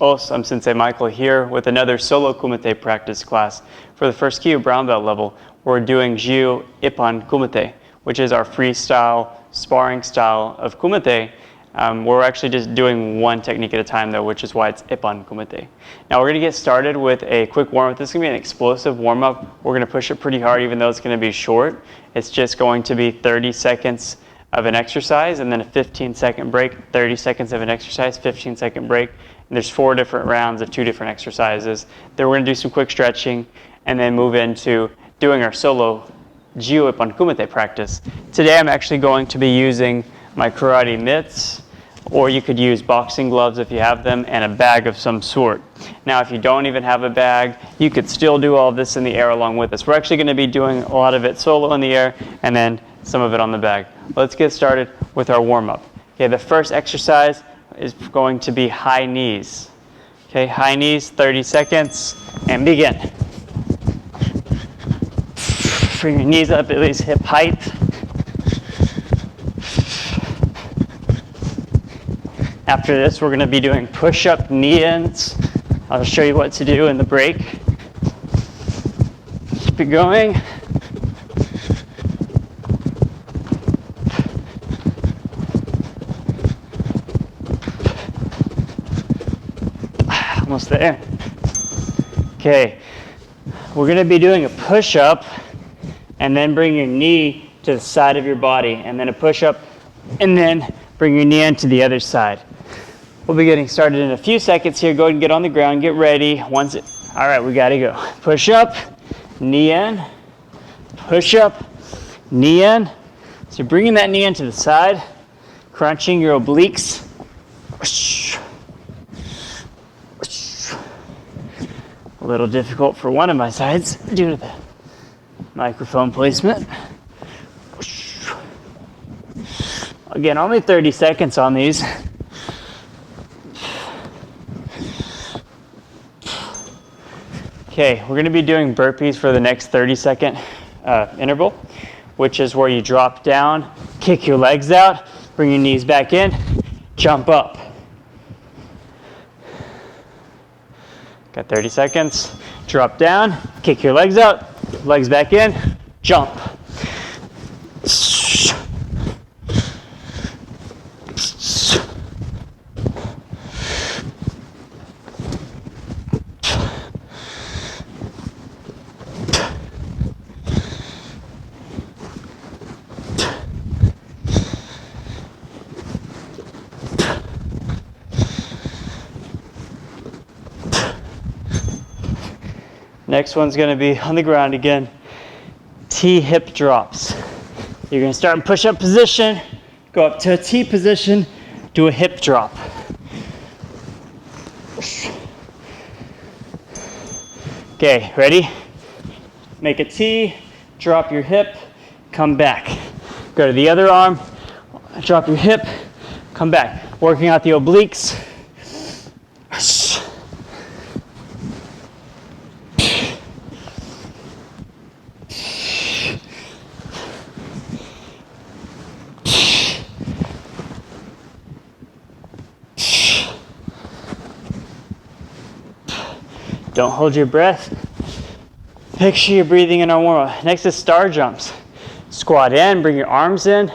I'm Sensei Michael here with another solo kumite practice class. For the first key of brown belt level, we're doing Jiyu Ippon Kumite, which is our freestyle sparring style of kumite. We're actually just doing one technique at a time though, which is why it's Ippon Kumite. Now we're going to get started with a quick warm-up. This is going to be an explosive warm-up. We're going to push it pretty hard even though it's going to be short. It's just going to be 30 seconds of an exercise and then a 15-second break, 30 seconds of an exercise, 15-second break. And there's 4 different rounds of 2 different exercises. Then we're going to do some quick stretching and then move into doing our solo Jiyu Ippon Kumite practice. Today I'm actually going to be using my karate mitts, or you could use boxing gloves if you have them, and a bag of some sort. Now if you don't even have a bag, you could still do all of this in the air along with us. We're actually going to be doing a lot of it solo in the air and then some of it on the bag. Let's get started with our warm-up. Okay, the first exercise is going to be high knees. Okay, high knees, 30 seconds, and begin. Bring your knees up at least hip height. After this, we're going to be doing push-up knee-ins. I'll show you what to do in the break. Keep it going. Almost there. Okay, we're going to be doing a push-up and then bring your knee to the side of your body, and then a push-up and then bring your knee into the other side. We'll be getting started in a few seconds here. Go ahead and get on the ground, get ready. All right, we got to go. Push up, knee in, push up, knee in. So you're bringing that knee into the side, crunching your obliques. A little difficult for one of my sides due to the microphone placement. Again, only 30 seconds on these. Okay, we're going to be doing burpees for the next 30-second interval, which is where you drop down, kick your legs out, bring your knees back in, jump up. Got 30 seconds. Drop down, kick your legs out, legs back in, jump. Next one's going to be on the ground again. T hip drops. You're going to start in push-up position, go up to a T position, do a hip drop. Okay, ready? Make a T, drop your hip, come back. Go to the other arm, drop your hip, come back. Working out the obliques. Don't hold your breath. Make sure you're breathing in our warm-up. Next is star jumps. Squat in, bring your arms in,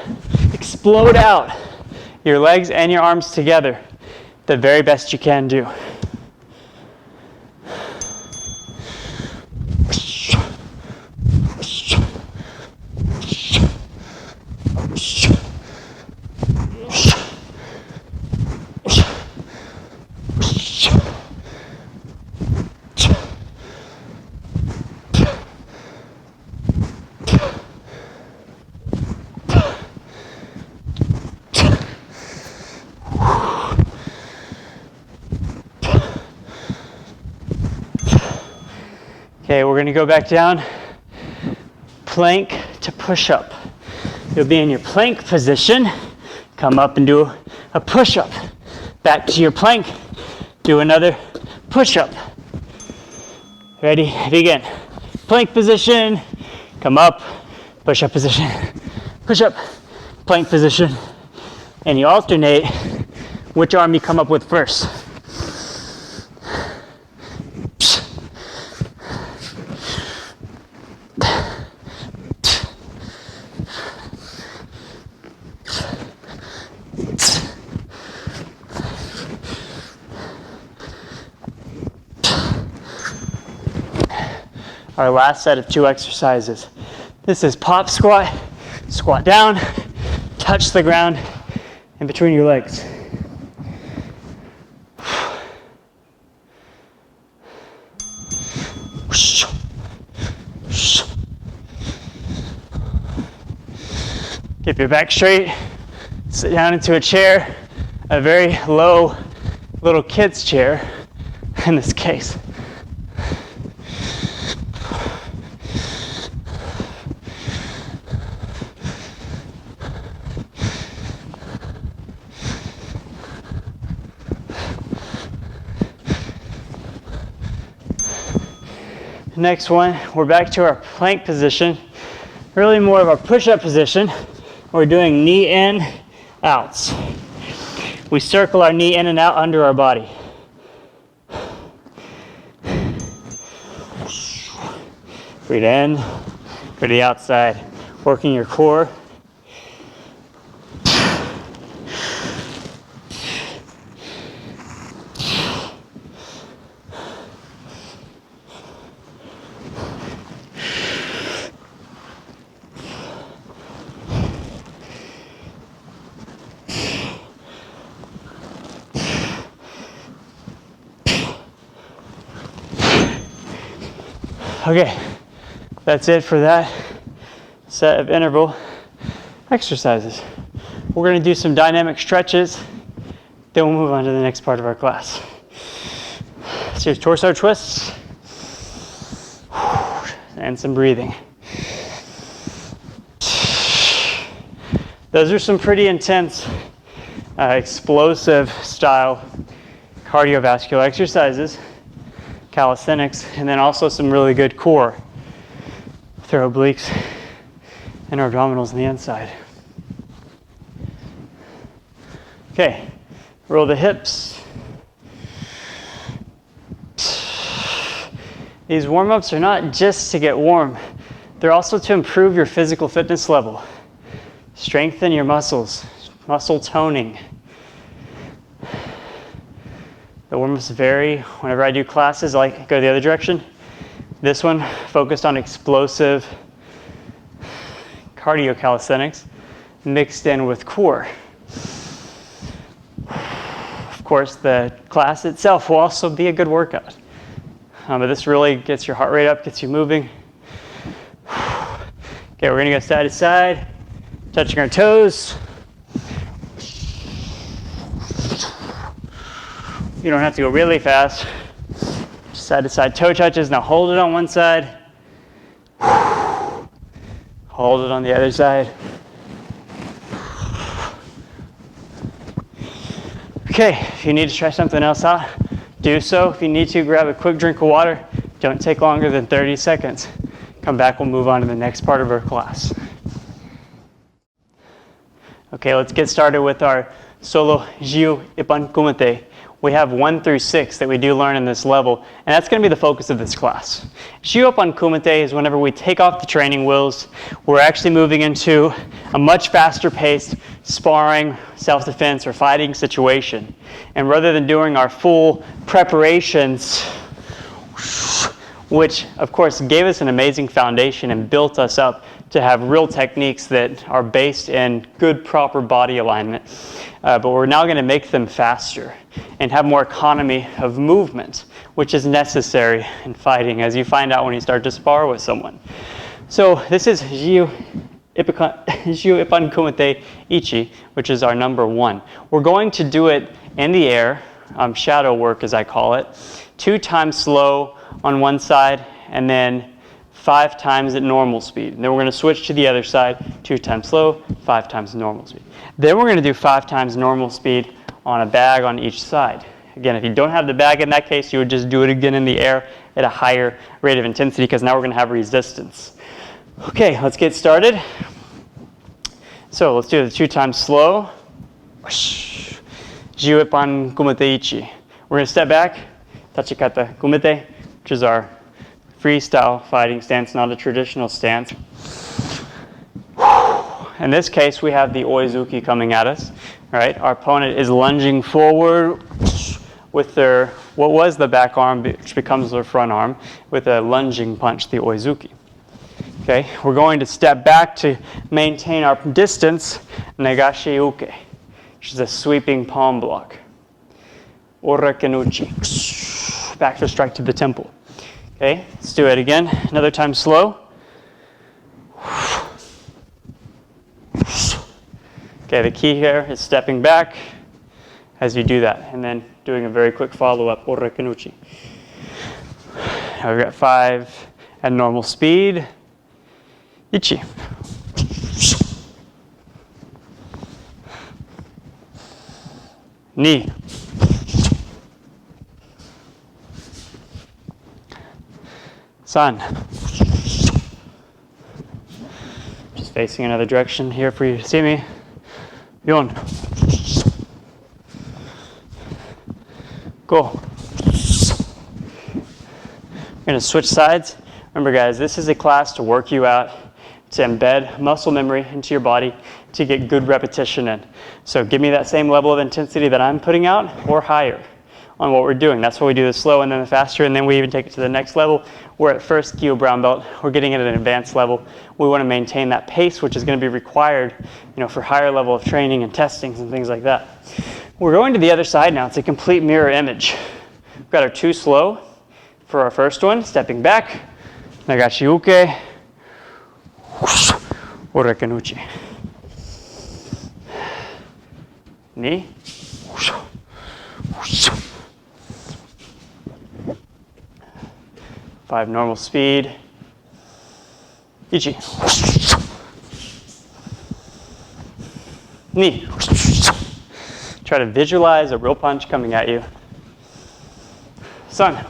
explode out. Your legs and your arms together. The very best you can do. Okay, we're going to go back down, plank to push-up. You'll be in your plank position, come up and do a push-up. Back to your plank, do another push-up. Ready, begin. Plank position, come up, push-up position, push-up, plank position, and you alternate which arm you come up with first. our last set of 2 exercises. This is pop squat, squat down, touch the ground in between your legs. Keep your back straight, sit down into a chair, a very low little kid's chair in this case. Next one, we're back to our plank position, really more of our push-up position. We're doing knee in, outs. We circle our knee in and out under our body. Breathe in, go to the outside, working your core. Okay, that's it for that set of interval exercises. We're going to do some dynamic stretches, then we'll move on to the next part of our class. So here's torso twists and some breathing. Those are some pretty intense, explosive style cardiovascular exercises. Calisthenics, and then also some really good core with our obliques and our abdominals on the inside. Okay, roll the hips. These warm-ups are not just to get warm, they're also to improve your physical fitness level, strengthen your muscles, muscle toning. The warm-ups vary. Whenever I do classes, I like to go the other direction. This one focused on explosive cardio calisthenics mixed in with core. Of course, the class itself will also be a good workout. But this really gets your heart rate up, gets you moving. Okay, we're gonna go side to side, touching our toes. You don't have to go really fast. Side to side toe touches. Now hold it on one side. Hold it on the other side. Okay, if you need to try something else out, do so. If you need to, grab a quick drink of water. Don't take longer than 30 seconds. Come back, we'll move on to the next part of our class. Okay, let's get started with our solo Jiyu Ippon Kumite. We have 1 through 6 that we do learn in this level, and that's going to be the focus of this class. Jiyu Ippon Kumite is whenever we take off the training wheels, we're actually moving into a much faster paced sparring, self-defense, or fighting situation. And rather than doing our full preparations, which of course gave us an amazing foundation and built us up to have real techniques that are based in good, proper body alignment, but we're now going to make them faster and have more economy of movement, which is necessary in fighting, as you find out when you start to spar with someone. So this is Jiyu Ippon Kumite Ichi, which is our number 1. We're going to do it in the air, shadow work as I call it, 2 times slow on one side, and then 5 times at normal speed. And then we're going to switch to the other side, 2 times slow, 5 times normal speed. Then we're going to do 5 times normal speed on a bag on each side. Again, if you don't have the bag in that case, you would just do it again in the air at a higher rate of intensity, because now we're going to have resistance. Okay, let's get started. So let's do the 2 times slow. Jiyu Ippon Kumite Ichi. We're going to step back, Tachikata Kumite, which is our freestyle fighting stance, not a traditional stance. In this case, we have the oizuki coming at us. Right? Our opponent is lunging forward, with their, what was the back arm, which becomes their front arm, with a lunging punch, the oizuki. Okay, we're going to step back to maintain our distance, negashi uke, which is a sweeping palm block. Orakenuchi, back to strike to the temple. Okay, let's do it again, another time slow. Okay, the key here is stepping back as you do that, and then doing a very quick follow-up, orakenuchi. Now we've got 5 at normal speed. Ichi. Ni. San. Just facing another direction here for you to see me. Yon. Go. We're going to switch sides. Remember guys, this is a class to work you out, to embed muscle memory into your body, to get good repetition in. So give me that same level of intensity that I'm putting out or higher on what we're doing. That's why we do the slow and then the faster, and then we even take it to the next level. We're at first Kyu brown belt. We're getting at an advanced level. We want to maintain that pace, which is going to be required, for higher level of training and testings and things like that. We're going to the other side now. It's a complete mirror image. We've got our 2 slow for our first one, stepping back, nagashi uke, orakenuchi. Ni. 5 normal speed. Ichi. Ni. Try to visualize a real punch coming at you. San.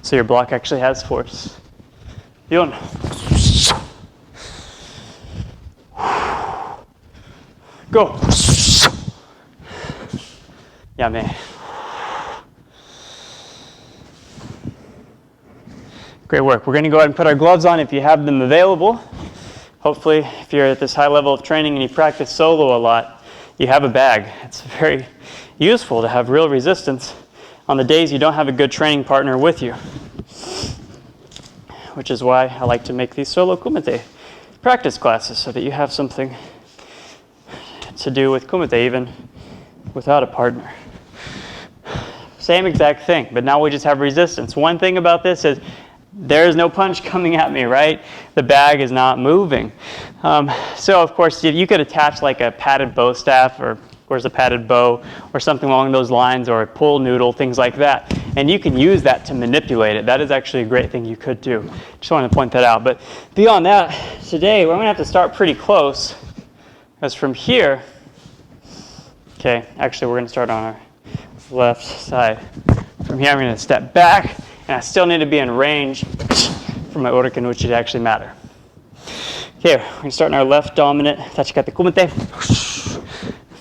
So your block actually has force. Yon. Go. Yame. Great work. We're going to go ahead and put our gloves on if you have them available. Hopefully, if you're at this high level of training and you practice solo a lot, you have a bag. It's very useful to have real resistance on the days you don't have a good training partner with you, which is why I like to make these solo kumite practice classes so that you have something to do with kumite even without a partner. Same exact thing, but now we just have resistance. One thing about this is there is no punch coming at me, right? The bag is not moving. So of course you could attach like a padded bow staff or a padded bow or something along those lines, or a pull noodle, things like that. And you can use that to manipulate it. That is actually a great thing you could do. Just wanted to point that out. But beyond that, today we're going to have to start pretty close, because from here, okay, actually we're going to start on our left side. From here I'm going to step back, and I still need to be in range for my orakenuchi to actually matter. Okay, we're going to start in our left dominant tachikate kumite.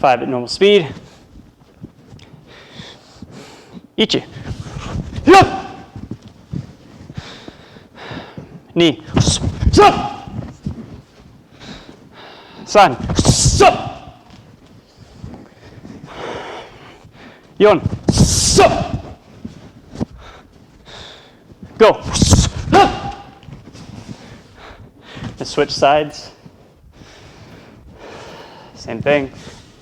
5 at normal speed. Ichi. Ni. San. Yon. Go. Let's switch sides. Same thing.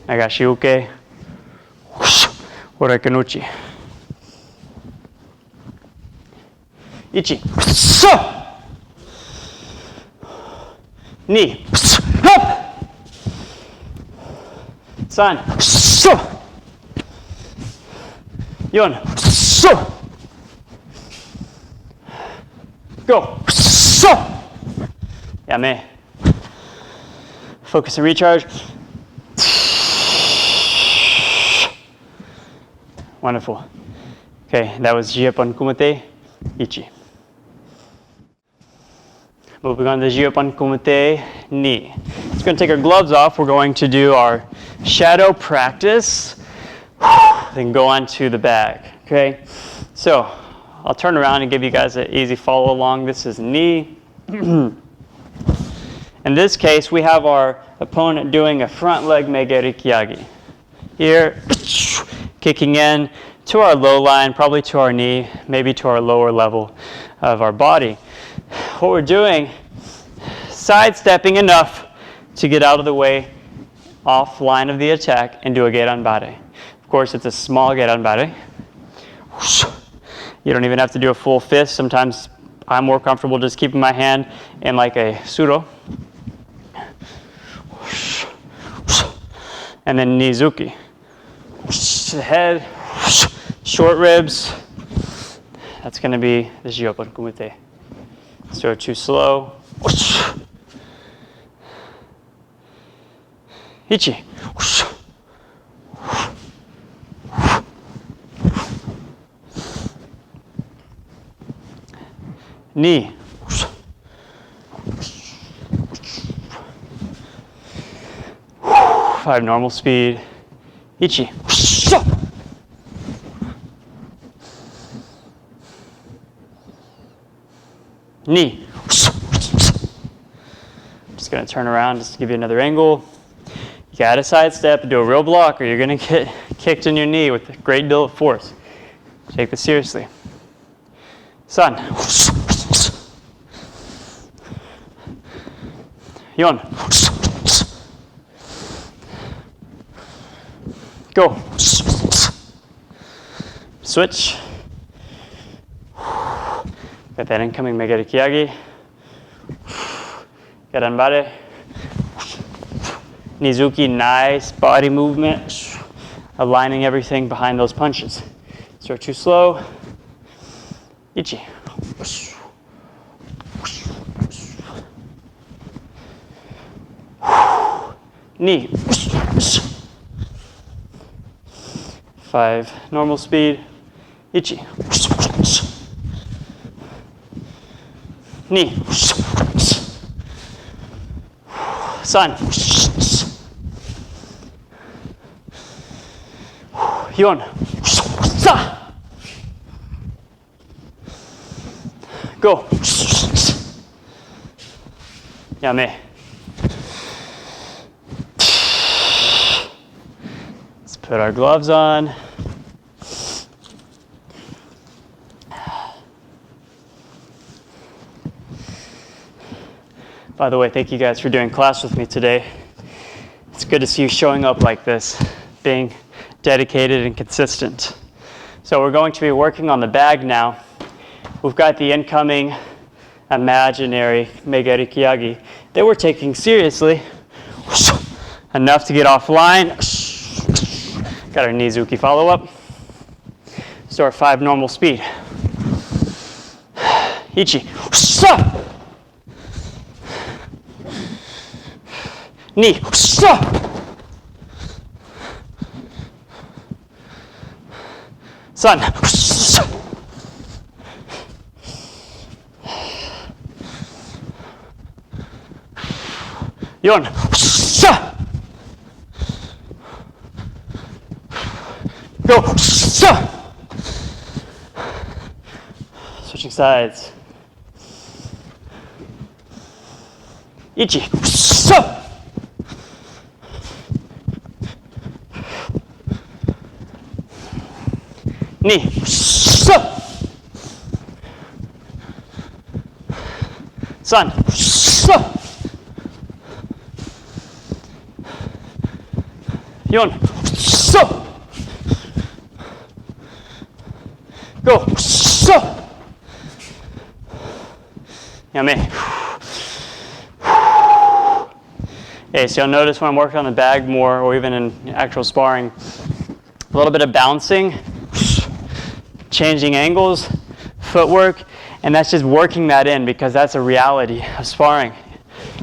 Nagashi uke. Orakenuchi. Ichi. Ni. San. Yon. Go. Yame. Focus and recharge. Wonderful. Okay, that was Jiyu Ippon Kumite, Ichi. Moving on to Jiyu Ippon Kumite, Ni. It's going to take our gloves off. We're going to do our shadow practice, then go on to the bag. Okay, so I'll turn around and give you guys an easy follow along. This is Ni. In this case, we have our opponent doing a front leg megerikyagi. Here, kicking in to our low line, probably to our knee, maybe to our lower level of our body. What we're doing, sidestepping enough to get out of the way, off line of the attack, and do a geranbare. Of course, it's a small geranbare. You don't even have to do a full fist. Sometimes I'm more comfortable just keeping my hand in like a suro. And then nizuki. Head, short ribs. That's going to be the Jiyu Ippon Kumite. So too slow. Ichi. Knee. 5 normal speed. Ichi. Knee. I'm just going to turn around just to give you another angle. You got to sidestep and do a real block or you're going to get kicked in your knee with a great deal of force. Take this seriously. Sun. Yon. Go. Switch. Got that incoming Megari Kiyagi. Geranbare. Nizuki, nice body movement. Aligning everything behind those punches. Start too slow. Ichi. Knee. 5 normal speed. Ichi. Knee. Sun. Yon. Sa. Go. Yame. Let's put our gloves on. By the way, thank you guys for doing class with me today. It's good to see you showing up like this, being dedicated and consistent. So we're going to be working on the bag now. We've got the incoming imaginary Megari Kiyagi that we're taking seriously. Enough to get offline. Got our Nizuki follow-up. So our 5 normal speed. Ichi. Knee. Sun. Yon. Go. Switching sides. Ichi. Knee. Sun. Yon. Go. Yame. Okay, so you'll notice when I'm working on the bag more, or even in actual sparring, a little bit of bouncing, changing angles, footwork, and that's just working that in because that's a reality of sparring.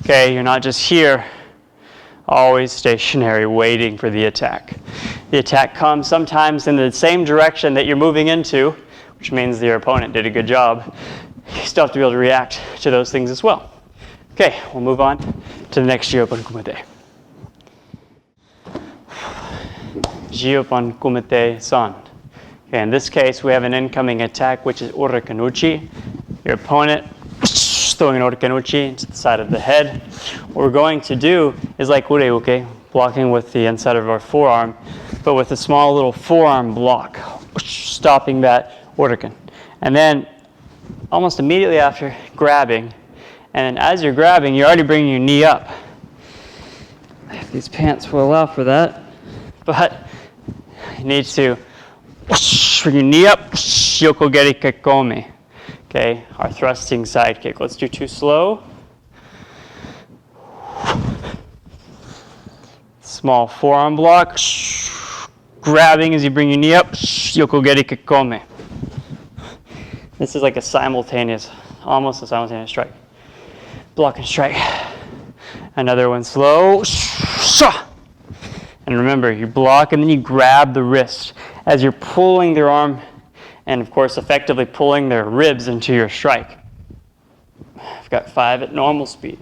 Okay, you're not just here, always stationary, waiting for the attack. The attack comes sometimes in the same direction that you're moving into, which means your opponent did a good job. You still have to be able to react to those things as well. Okay, we'll move on to the next Jiyu Ippon Kumite. Jiyu Ippon Kumite San. Okay, in this case, we have an incoming attack, which is Orikanuchi. Your opponent throwing an Orikanuchi into the side of the head. What we're going to do is like Ureuke, blocking with the inside of our forearm, but with a small little forearm block, stopping that Shotokan. And then almost immediately after, grabbing. And as you're grabbing, you're already bringing your knee up. If these pants will allow for that. But you need to bring your knee up, yokogeri kekome. Okay, our thrusting side kick. Let's do 2 slow. Small forearm block, grabbing as you bring your knee up, yokogeri kekome. This is like a simultaneous, almost a simultaneous strike. Block and strike. Another one slow. And remember, you block and then you grab the wrist as you're pulling their arm and, of course, effectively pulling their ribs into your strike. I've got 5 at normal speed.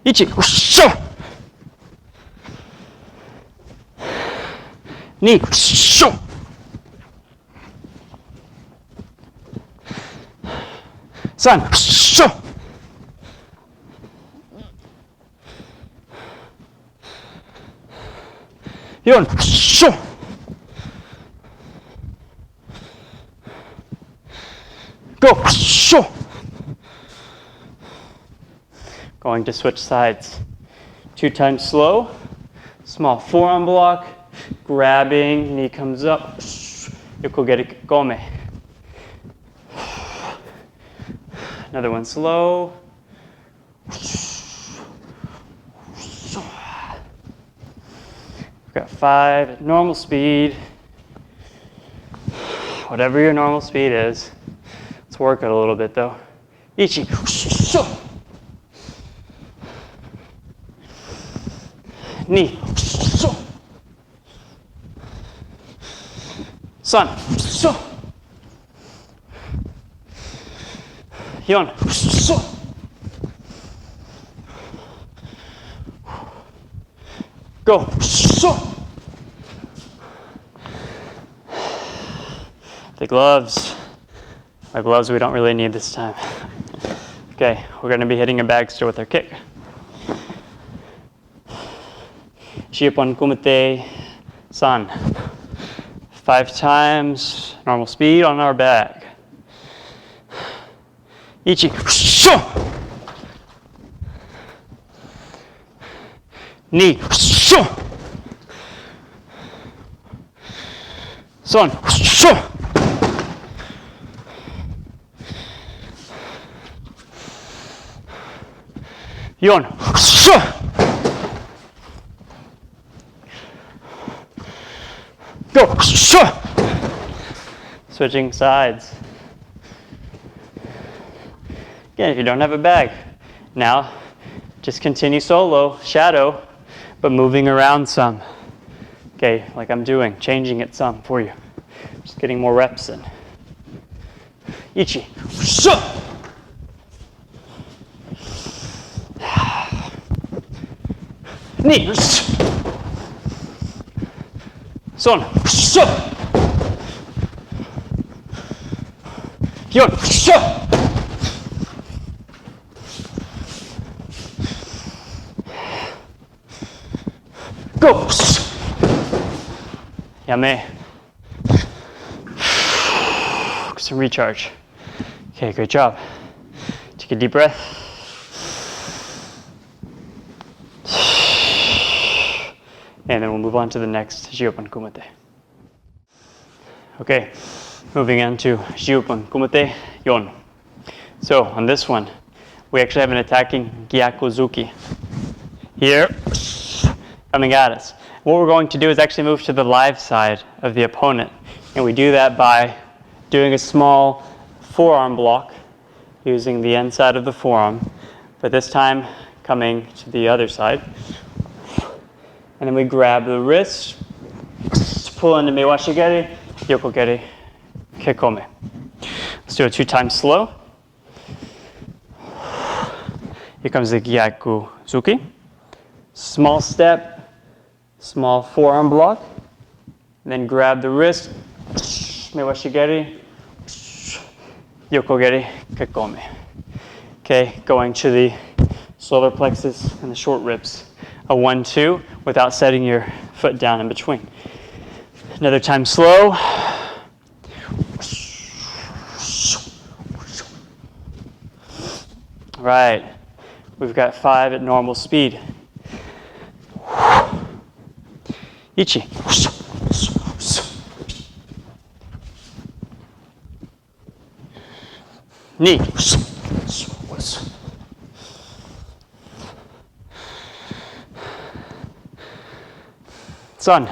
Ichi. Ni. San. Yon. Go. Going to switch sides. 2 times slow. Small forearm block. Grabbing. Knee comes up. Yokogeri kekome. Another one slow. We've got 5 at normal speed. Whatever your normal speed is. Let's work it a little bit though. Ichi. Ni. San. Yon. Go. The gloves. My gloves we don't really need this time. Okay, we're going to be hitting a bagster with our kick. Jiyu Ippon Kumite, San. 5 times, normal speed on our bag. Ichi. Ni. Son. Yon. Go. Switching sides. Again, if you don't have a bag, now just continue solo, shadow, but moving around some. Okay, like I'm doing, changing it some for you. Just getting more reps in. Ichi. Ni. Son. Yon. Go. Yame. Some recharge. Okay, great job. Take a deep breath. And then we'll move on to the next Jiyu Ippon Kumite. Okay, moving on to Jiyu Ippon Kumite Yon. So on this one, we actually have an attacking Gyakuzuki here, coming at us. What we're going to do is actually move to the live side of the opponent. And we do that by doing a small forearm block using the inside of the forearm, but this time coming to the other side. And then we grab the wrist, pull into Mewashigeri, Yokogeri, Kekome. Let's do it 2 times slow. Here comes the Gyakuzuki. Small step, small forearm block. And then grab the wrist, Mewashigeri, Yokogeri, Kekome. Okay, going to the solar plexus and the short ribs. A 1-2 without setting your foot down in between. Another time slow. Right. We've got 5 at normal speed. Ichi. Ni. San.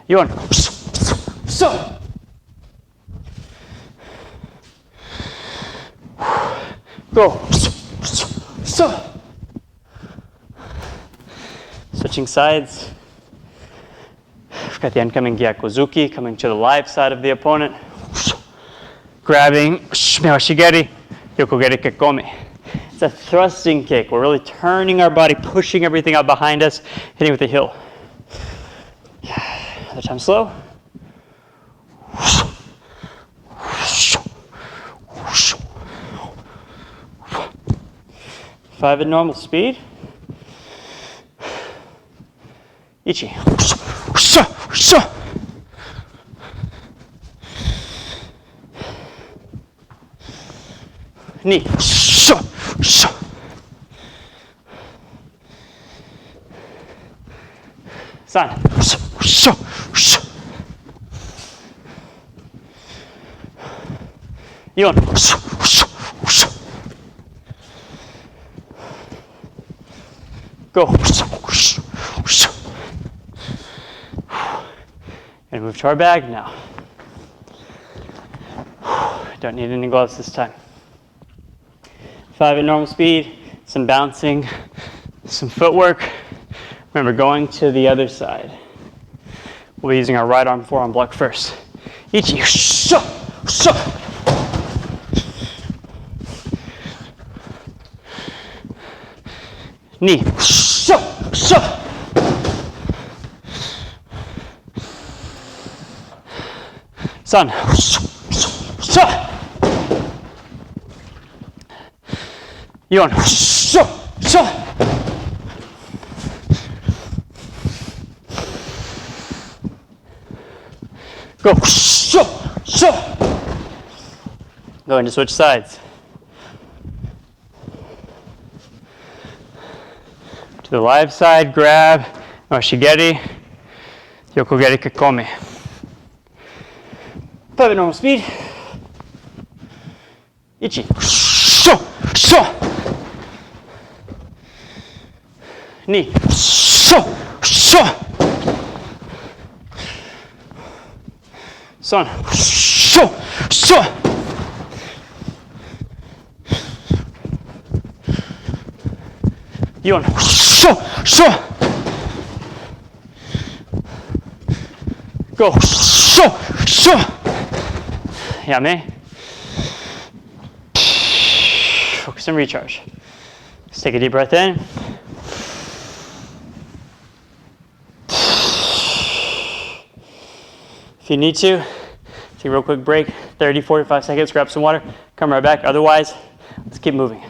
Yon. Go. Switching sides. We've got the incoming Gyakuzuki coming to the live side of the opponent. Grabbing Mewashigeri, Yokogeri Kekomi. It's a thrusting kick. We're really turning our body, pushing everything out behind us, hitting with the heel. Another time slow. 5 at normal speed. Ichi. Ni. San. Yon. Go. And move to our bag now. Don't need any gloves this time. 5 at normal speed, some bouncing, some footwork. Remember, going to the other side. We'll be using our right arm forearm block first. Ichi. Ni. San. Yon. Go. Going to switch sides. To the live side, grab Mewashigeri, Yokogeri Kekomi. 5 at normal speed. Ichi. Ni. San. Yon. Go. Yame. Focus and recharge. Let's take a deep breath in. If you need to, take a real quick break, 30, 45 seconds, grab some water, come right back. Otherwise, let's keep moving.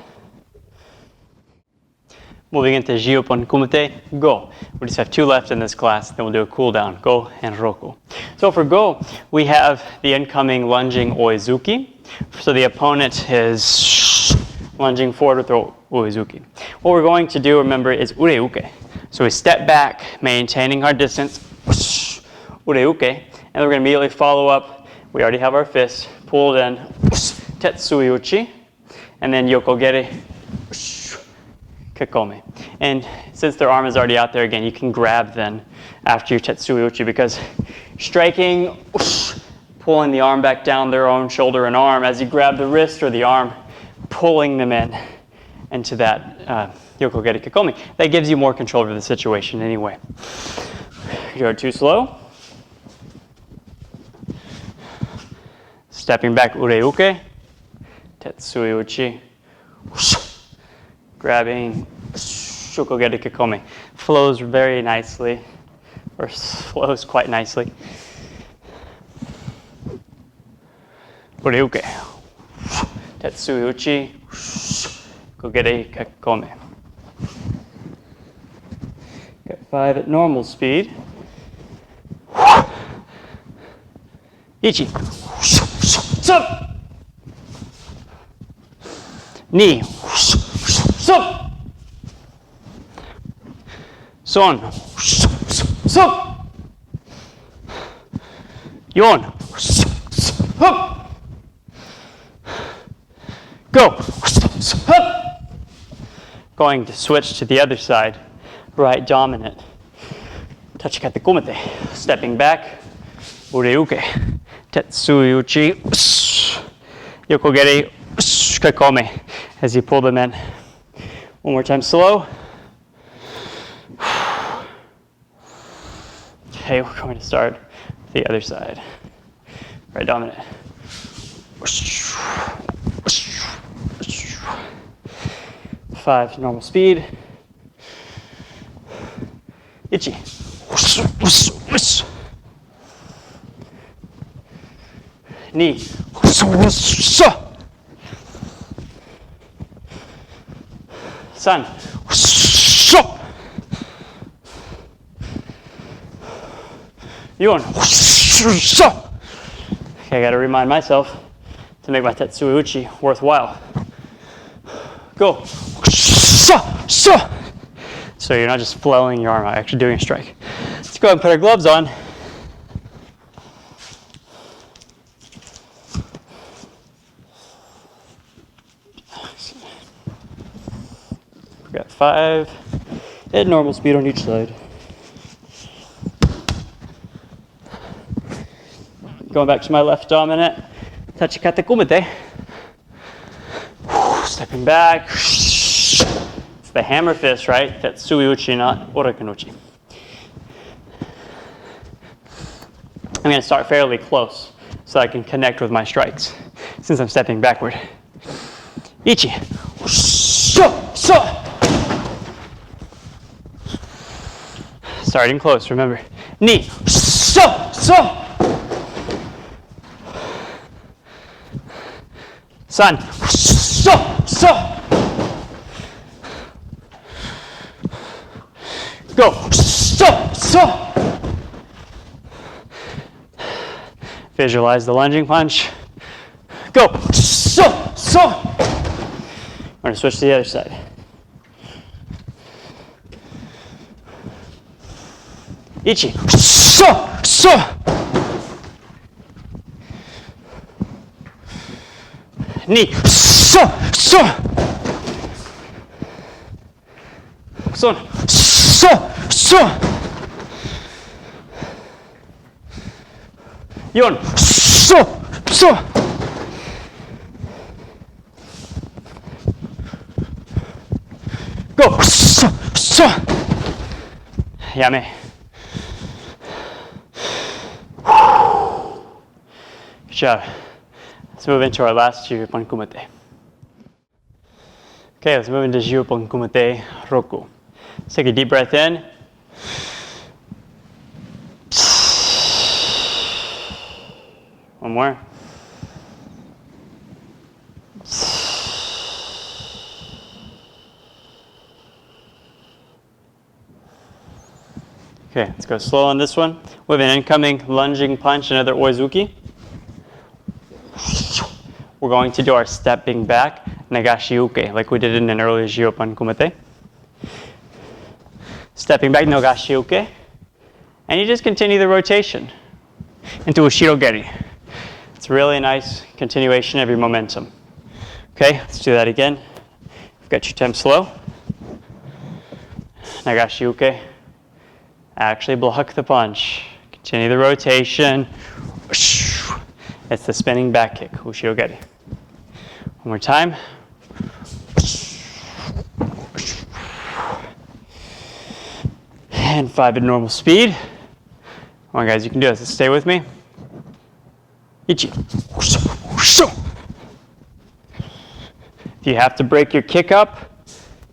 Moving into Jiyu Ippon Kumite, Go. We just have 2 left in this class, then we'll do a cool down, Go and Roku. So for Go, we have the incoming lunging Oizuki. So the opponent is lunging forward with the Oizuki. What we're going to do, remember, is Ureuke. So we step back, maintaining our distance, Ureuke, and we're going to immediately follow up. We already have our fist pulled in, Tetsui Uchi, and then Yokogeri Kekomi. And since their arm is already out there, again, you can grab then after your Tetsui Uchi, because striking, pulling the arm back down their own shoulder and arm, as you grab the wrist or the arm, pulling them in into that Yokogeri Kekomi. That gives you more control over the situation anyway. If you go too slow, stepping back, Ureuke, Tetsui Uchi, grabbing, Yokogeri Kekomi. Flows very nicely, or flows quite nicely. Ureuke, Tetsui Uchi, Yokogeri Kekomi. Okay, 5 at normal speed. Ichi. Sup. Ni. Sup. Son. Sup. Yon. Sup. Go. Sup. Going to switch to the other side. Right dominant. Tachikate kumite. Stepping back. Ureuke. Tetsui uchi. Yokogeri. Kakome. As you pull them in. One more time slow. Okay, we're going to start the other side. Right dominant. 5 normal speed. Ichi. Ni. San. Yon. Okay, I gotta remind myself to make my Tetsui Uchi worthwhile. Go. So you're not just flailing your arm out, actually doing a strike. Let's go ahead and put our gloves on. We got 5 at normal speed on each side. Going back to my left dominant, Tachikate kumite. Stepping back. It's the hammer fist, right? Tetsui uchi, not Oroken uchi. I'm going to start fairly close so I can connect with my strikes since I'm stepping backward. Ichi. Starting close, remember. Ni. San. Go. Visualize the lunging punch. Go. I'm going to switch to the other side. Ichi. Ni. Son. Yon. Go. Yame. Good job. Let's move into our last Jiyu Ippon Kumite. Okay, let's move into Jiyu Ippon Kumite Roku. Let's take a deep breath in. One more. Okay, let's go slow on this one. We have an incoming lunging punch, another oizuki. We're going to do our stepping back, nagashi uke, like we did in an earlier Jiyu Ippon Kumite. Stepping back, nagashi uke. And you just continue the rotation into ushirogeri. It's a really nice continuation of your momentum. Okay, let's do that again. You've got your temp slow. Nagashi uke. Actually block the punch. Continue the rotation. It's the spinning back kick, ushirogeri. One more time. And 5 at normal speed. Come on, guys, you can do this. Stay with me. Ichi. If you have to break your kick up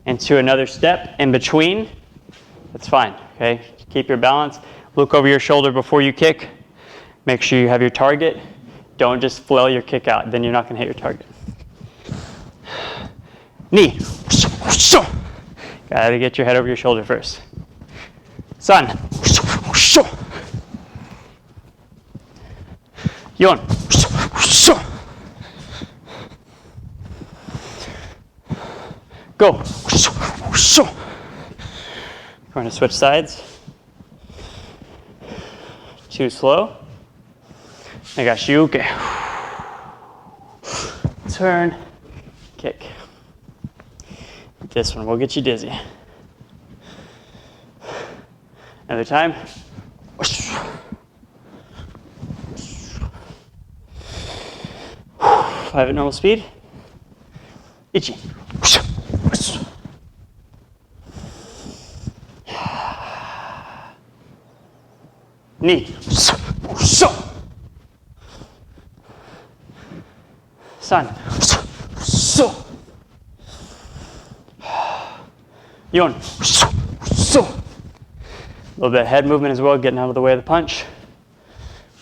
into another step in between, that's fine, okay? Keep your balance. Look over your shoulder before you kick. Make sure you have your target. Don't just flail your kick out, then you're not gonna hit your target. Knee. Gotta get your head over your shoulder first. 3、4、go. We're going to switch sides. Too slow. Negashiyuke. Turn, kick. This one will get you dizzy. Another time. 5 at normal speed. 1. Knee. 3. 4. A little bit of head movement as well, getting out of the way of the punch.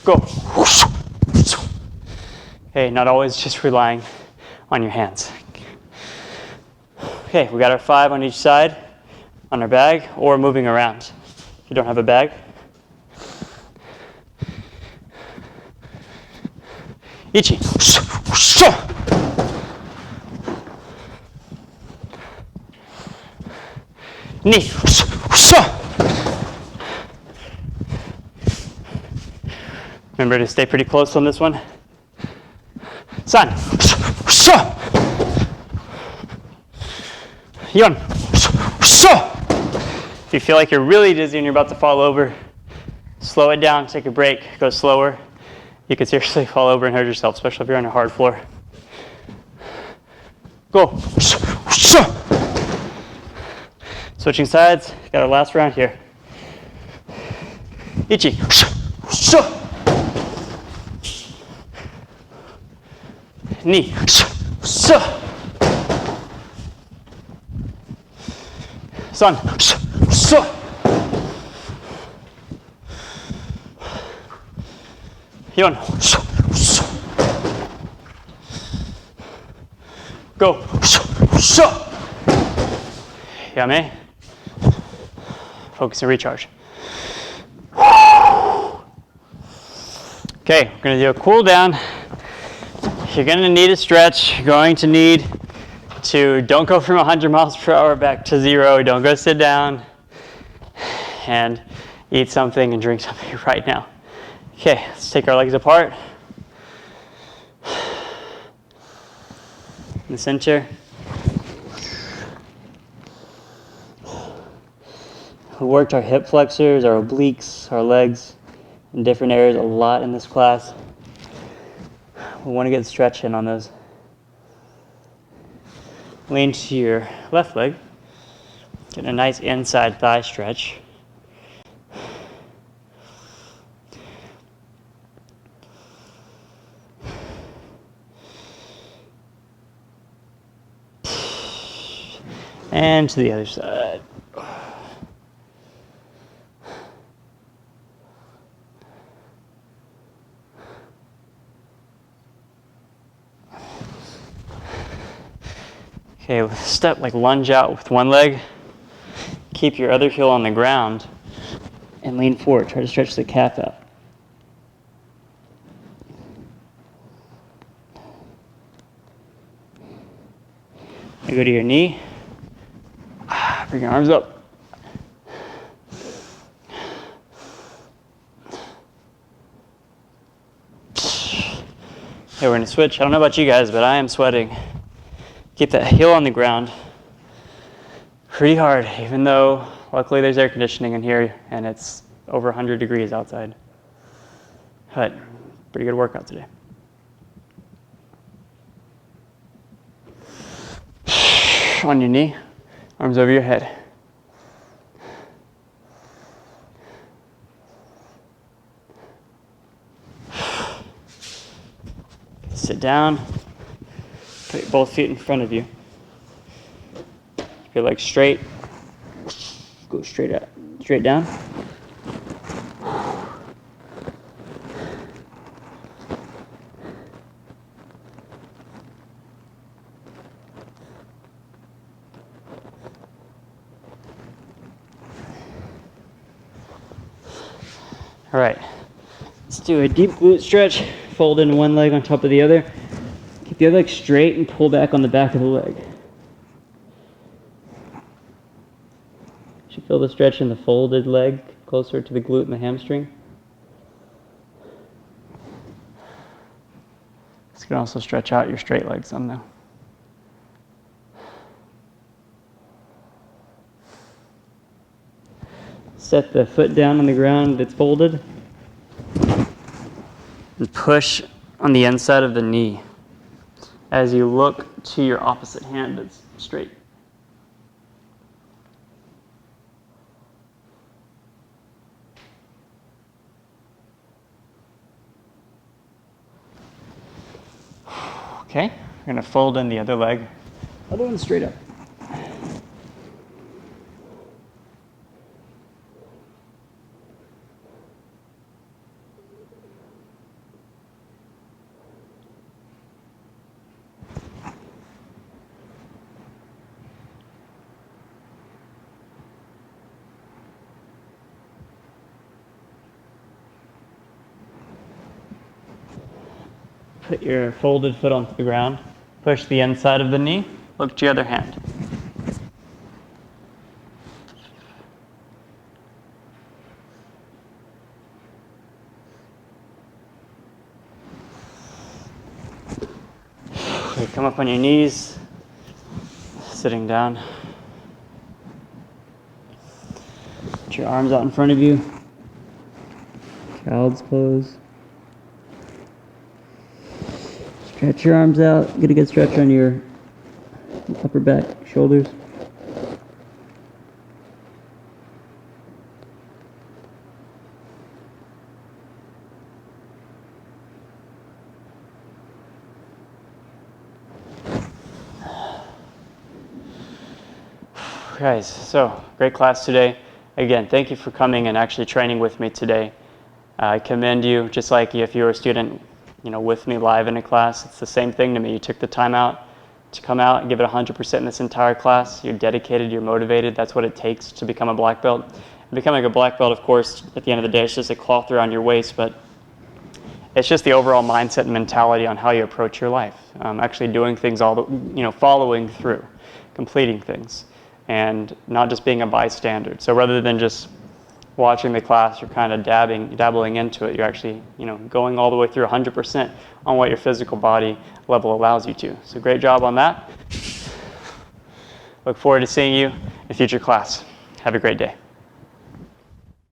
Go. Okay, not always just relying on your hands. Okay, we got our 5 on each side on our bag or moving around. If you don't have a bag. 1. 2. Remember to stay pretty close on this one. 3. 4. If you feel like you're really dizzy and you're about to fall over, slow it down, take a break, go slower. You could seriously fall over and hurt yourself, especially if you're on a hard floor. Go. Switching sides, got our last round here. 1. 2. 3. 4. Go. Yame. Focus and recharge. Okay, we're going to do a cool down. You're going to need a stretch. You're going to need to, don't go from 100 miles per hour back to 0. Don't go sit down and eat something and drink something right now. Okay, let's take our legs apart. In the center. We worked our hip flexors, our obliques, our legs in different areas a lot in this class. We want to get stretch in on those. Lean to your left leg. Get a nice inside thigh stretch. And to the other side. Okay, step like lunge out with one leg. Keep your other heel on the ground and lean forward. Try to stretch the calf out. Now go to your knee. Bring your arms up. Okay, we're going to switch. I don't know about you guys, but I am sweating. Keep that heel on the ground pretty hard, even though luckily there's air conditioning in here and it's over 100 degrees outside. But pretty good workout today. On your knee, arms over your head. Sit down. Put both feet in front of you. Keep your legs straight. Go straight up, straight down. All right, let's do a deep glute stretch. Fold in one leg on top of the other. Keep the other leg straight and pull back on the back of the leg. You should feel the stretch in the folded leg closer to the glute and the hamstring. This can also stretch out your straight leg some though. Set the foot down on the ground that's folded. And push on the inside of the knee as you look to your opposite hand that's straight. Okay, we're going to fold in the other leg. Other one straight up. Put your folded foot onto the ground. Push the inside of the knee. Look to your other hand. Okay, come up on your knees. Sitting down. Put your arms out in front of you. Child's pose. Stretch your arms out. Get a good stretch on your upper back, shoulders. Guys, so great class today. Again, thank you for coming and actually training with me today. I commend you, just like if you were a student, with me live in a class. It's the same thing to me. You took the time out to come out and give it 100% in this entire class. You're dedicated, you're motivated. That's what it takes to become a black belt. And becoming a black belt, of course, at the end of the day, it's just a cloth around your waist, but it's just the overall mindset and mentality on how you approach your life. Actually doing things following through, completing things, and not just being a bystander. So rather than just watching the class, you're kind of dabbling into it. You're actually, going all the way through 100% on what your physical body level allows you to. So great job on that. Look forward to seeing you in future class. Have a great day.